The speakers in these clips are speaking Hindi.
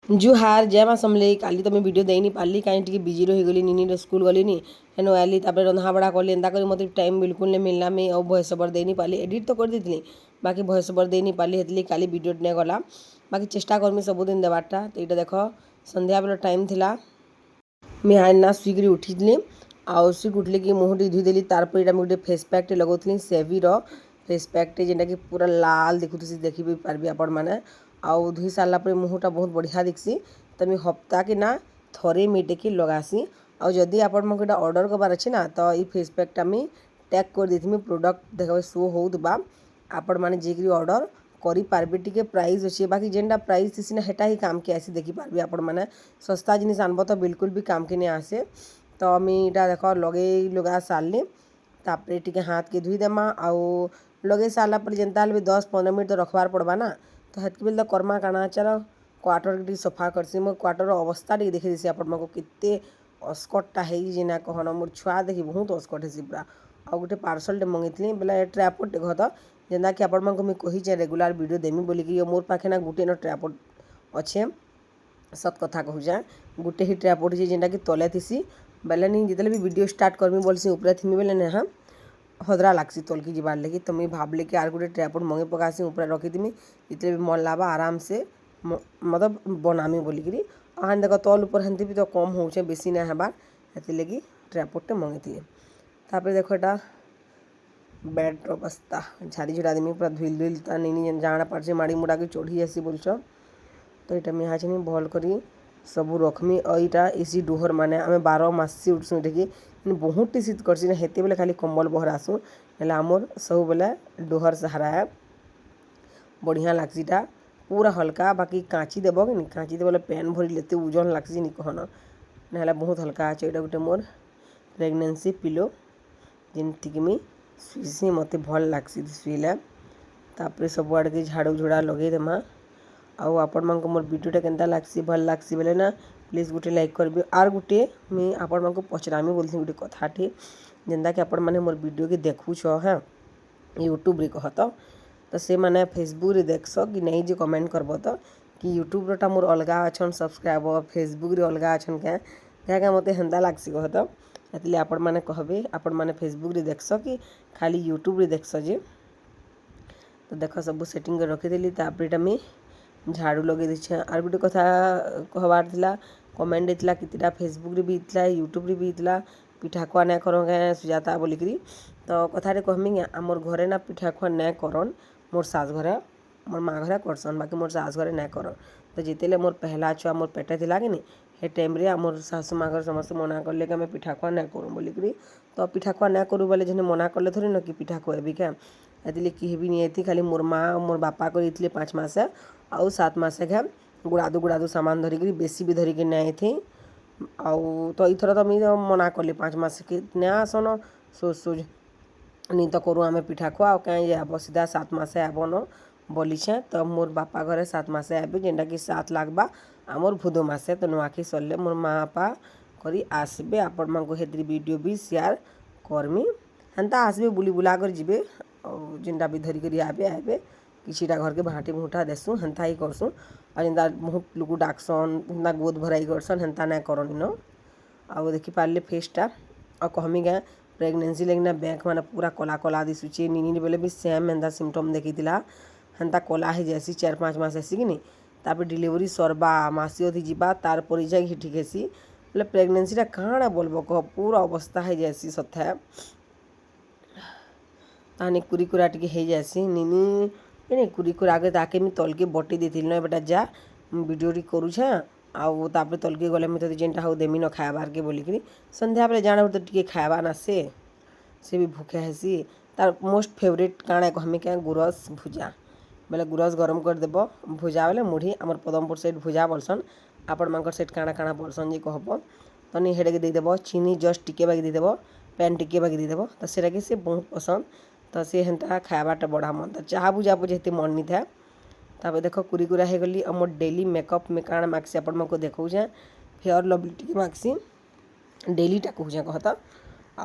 जुहार जय माँ समलेई काली तो मैं वीडियो दे नहीं पाली कहीं टी बिजी रही गली नीनी स्कूल गली नी हेनो आली तापर रंधा बड़ा कली एंता कर मत टाइम बिल्कुल नहीं मिलना मैं और भॉइस ओवर दे नहीं पाली एडिट तो कर दी बाकी भॉइस ओवर दे नहीं पाली हेतली काली वीडियो नहीं गला बाकी चेष्टा करमी सबुदिन देवाटा तो ये देख संध्या बेला टाइम थिला मैं आना शुईक उठी आउ शुईक उठिले कि मुह टी धोईदेली तारपर ये गोटे फेस पैक लगौली सेवीर फेस पैक जेनटा कि पूरा लाल देखुसी देखी भी पार्बी आपण मैंने आउ धोई सारापर मुहटा बहुत बढ़िया दिखसी तो मैं हप्ता कि ना थरे मेटेकी लगासी और जदि आपण मन को ऑर्डर करबार अच्छे ना तो ये फेस पैकटा मुझे टैग कर देती प्रोडक्ट देखा शो होगा आपण मैंने जेकि ऑर्डर करेंगे टी प्राइस अच्छे बाकी जेनटा प्राइस थी ना हेटा ही काम के आसी देखिपारे आपण मैंने सस्ता जिनिस आनब तो बिल्कुल भी काम के नहीं आसे तो मुझे देख लगे लगा सारे तापर टी हाथ के धोईदेमा आउ लगे सारापर जेनता भी 10-15 मिनट तो रखबार पड़वा ना तो हेतक बेल तो कर्मा काना चल क्वार्टर के सफा करसी मो क्वार्टर अवस्था टी देखी देसी आपण को केते अस्कटटा है ना कहना मोर छुआ देखी बहुत अस्कट है पूरा आ गोटे पार्सलटे मंगेली बोले ट्रापोडटे कह तो जेनता कि आपण मुझे कही रेगुलर वीडियो देमी बोलिकी मोर पाखे ना गोटे न ट्रापोड अच्छे सत कथा कहूँ गोटे ही ट्रापोड जेनटा कि तले थीसी बेले नहीं जिते भी वीडियो स्टार्ट करमी बोलसी उपरे थीमी बेले ना हाँ हदरा लागसी तलकी जीवार लगी तो मुझे भावली कि आर गोटे ट्रापोड मंगे पकासी ऊपर रखीदमी जिते भी मन लाबा आराम से मतलब बनामी बोलिकी हाँ देख तल ऊपर हेंती भी तो कम हो बेसी ना हबार हेती लगी ट्रापोडटे मंगेती तापर देख एटा बेड अवस्था झाड़ी झुड़ा देमी पूरा धुल धुल ता नहीं जाना पार्चे माड़ी मुड़ा के चढ़ी आसी बोलछ तो यहाँ मैं आज भल करी सबू रखमी और यहाँ एसी डोहर माने आम 12 मासी उठसूँ देखिए बहुत टी शीत करसी ना हेते बेले खाली कंबल बहर आसू ना आमर सब बेले डोहर सहारा है बढ़िया लागसीटा पूरा हल्का बाकी काची देव कि काची देव पैन भरी लेते ओजन लागसी नी कहना ना बहुत हल्का अच्छे यहाँ गोटे मोर प्रेगनेंसी पिलो जेमती मुई शुईसी मत भल लागसी शुईले तापर सब आड़ के झाड़ू झुड़ा लगे देमा आउ आपण मानक मोर वीडियोटा केनता लागसी भल लागसी बेले ना प्लीज गोटे लाइक करबे आर गोटे मुई आपण मानक पचरामी बोलथि गोटे कथाटे जेनता कि आपण माने मोर वीडियो के देखुछ हाँ यूट्यूब रे कहत तो से माने फेसबुक रे देखस कि नहीं जे कमेंट करब तो कि यूट्यूब टा मोर अलगा अछन सब्सक्राइबर फेसबुक रे अलगा अछन क्या मते हेंदा लागसी कहत एतले आपण माने कहबे आपण माने फेसबुक रे देखस कि खाली यूट्यूब रे देखस जे तो देख सब सेटिंग कर रखीदेली तापर एटा मुई झाड़ू लगे दीछे आर गोटे कथा कहबार थिला कमेंट देथिला कितिटा फेसबुक रे भी इतला यूट्यूब रे भी इतला पिठा खुआ ना करो सुजाता बोलिकी तो कथारे कहमी आमर घरे ना पिठा खुआ ना करन मोर सास घरे मोर माँ घरे करसन बाकी मोर सास घरे ना करन तो जितेले मोर पहला छुआ मोर पेटे थिला कि हे टाइम रे मोर सासू माँ घर समस्त मना करले कि आम पिठा खुआ ना करूँ बोलिकी तो पिठा खुआ ना करूँ बोले जेने मना कले थोड़ी न कि पिठा खुएबी क्या एतले किए नहीं थी खाली मोर माँ मोर बापा कर 5 मास आउ 7 मास घे गुड़ादू सामान धरिकी बेसी भी धरिकी नहीं थी आउ तो इथर तो मुझे मना कली 5 मास के ना आसन सोच नहीं तो करूँ आम पिठा खुआ कहीं आब सीधा 7 मास आबन बोलीछे तो मोर बापा घरे 7 मास आबे जेनटा कि 7 लागबा आमर भूदो मासे तो नुआखी सरले मोर माँ बापा करी आसबे आपण मानक हेतरी वीडियो भी शेयर करमी हेन्ता आसबे बुली बुला कर जीवे और जेनटा भी धरिकी आबे आबे किसीटा घर के भाटी भूटा देसुँ हेन्ता ही करसुँ और जेनता बहुत लोग डाकसन हेन्ता गोद भराई करसन हेन्ता ना करन न आउ देखिपारे फेसटा और कहमी क्या प्रेगनेंसी लगे बैंक मैंने पूरा कला कला दिशुचे नीनी बेले भी सेम हेन्ता सिम्पटम देखी हेन्ता कला हो जासी 4-5 मास आसी कि तापर डिलीवरी सरबा मासी अधी जीवा तार पर जाए ठीक है बोले प्रेगनेंसीटा काଣା बोलबो कह पूरा अवस्था हो जासी सथा तानी कुरीकुरा टी हो जासी नीनी नहीं कुरीकुरा आगे ताके मुझे तलके बटी देती ना बेटा जा वीडियो करुछे आउ तापर तलके गले मुझे जेनटा हो देमी न खाबार के बोलिकी संध्या बेले जाना तो टी खावा ना से भी भूखे हेसी तार मोस्ट फेवरेट काଣା कहमी क्या गुरस भुजा बोले गुरस गरम कर देव भुजा बोले मुढ़ी आमर पदमपुर साइड भुजा बोलसन आपण मानकर साइड काଣା काଣା बोलसन जे कहब तो नहीं हेडे के देदेव चीनी जस्ट टिके बाकी देदेव पैन टिके बाकी देदेव तो सेटा से बहुत पसंद तो सी हेन्ता खाबाटा बढ़ा मन तो चाह बुझा बुझे हेती मन नहीं था तापर देख कुरीकुरा हो गली और मोर डेली मेकअप में काଣା मागसी आपण मानक देखौछे फेयर लवली टिके मागसी डेलीटा कहूँ कहता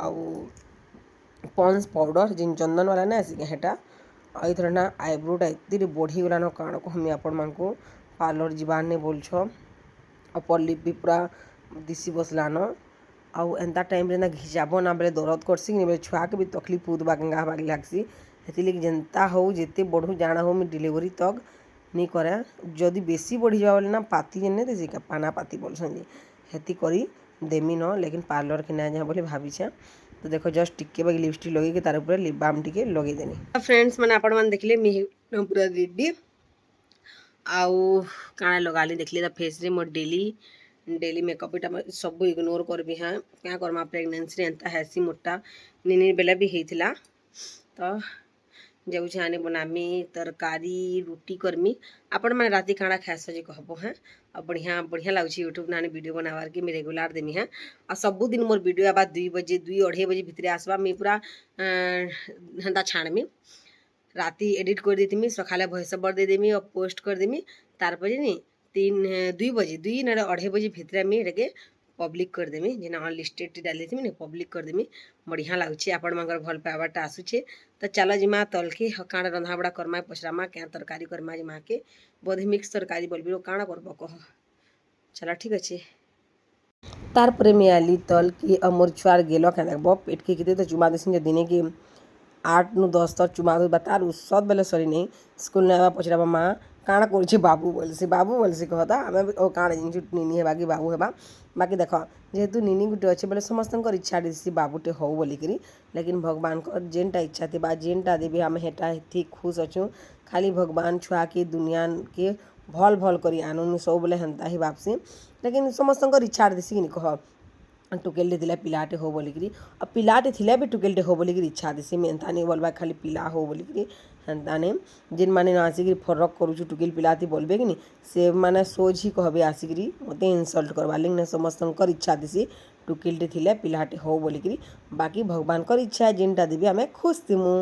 आउ पॉन्स पाउडर जिन चंदन वाला ना आसिक हेटा और इथर ना आईब्रोटा एत बढ़ीगलान काण कहमी आपण मानक पार्लर जीवार नहीं बोलछ अपर लिप भी पूरा दिशी बसलान आउ एंता टाइम रे ना घिचाब ना बेले दरद करसी कि बेले छुआ के भी तकलीफ होत गांगा बागी लागसी हेतिले जेंता हो जेते बढ़ू जाना हो मैं डिलीवरी तक नहीं करे जदि बेसी बढ़ी जावा ना पाती जेने देसी का पाना पाती बोलसन जी हेती करी देमी न लेकिन पार्लर के ना जा बोले भाभी छे तो देखो जस्ट टिके बाकी लिपस्टिक लगे के तार ऊपर लिप बाम टिके लगे देनी फ्रेंड्स मैंने आपण मन देखले मी पूरा रेडी आउ काଣା लगाली देखली तो फेस रे मोर डेली मेकअप इटा सब इग्नोर करबी हाँ क्या करमा प्रेगनेंसी एंता हैसी मोटा निनी बेला भी होता तो जाऊँ आने बनामी तरकारी रुटी करमी आपण मैंने राति काଣା खास जे कहबो हाँ और बढ़िया बढ़िया लगुच यूट्यूब ना वीडियो बनावार के रेगुलर देमी हाँ और सबू दिन मोर वीडियो आबा 2 बजे 2-2:30 बजे भितर आसवा मुई पूरा हेन्ता छाणमी राति एडिट कर देती सकाले भॉइस ओवर दे देमी और पोस्ट कर देमी तार बजे नी 2 बजे 2-2:30 बजे भितर मुझे पब्लिक कर देमी जेना अनलिस्टेड डाल देती ना पब्लिक कर देमी बढ़िया लगुच आपण मगर भल पाइबाटा आसुचे तो चल जिमा तल के काଣା रंधा बड़ा करमा पचरामा क्या तरकारी करमा जिमा के बोधे मिक्स तरकारी बोलबी काଣା करब कह चला ठीक अच्छे तार पर मैं आली तल की अमर छुआर गेल क्या देखब पेट के तो चुमा देसी दिने की 8-9-10 तक चुमा दो बता सद बेले सरी नहीं स्कूल ने आवा पचराबा माँ काଣା कर बाबू बोलसी कहता आम काଣା जिन निनी हेबा कि बाबू हेबा बाकी देख जेहेतु निनी गुटे अच्छे बोले समस्त इच्छा देसी बाबूटे हो बोलिकी लेकिन भगवान जेनटा इच्छा थी जेनटा देवी आम हेटा थी खुश अच्छु खाली भगवान छुआ के दुनिया के भल भल करी आनु सब बोले हेन्ता ही भाबसी लेकिन समस्त इच्छा देसी कि कह टुकेलटे थिला पिलाटे हो बोलिकी और पिलाटे थिला भी टुकेलटे हो बोलिकी इच्छा देसी मेहनता नहीं बोलबा खाली पिला हो बोलिकी हेन्ता नहीं जिन माने आसिक फरक करुचु टुकेल पिलाती बोलबे कि नहीं से माने सोझ ही कहबे आसिक मत इनसल्ट करवा लेकिन समस्त इच्छा देसी टुकेलटे थिला पिलाटे हो बोलिकी बाकी भगवान इच्छा जेनटा देवी आम खुश थिमु।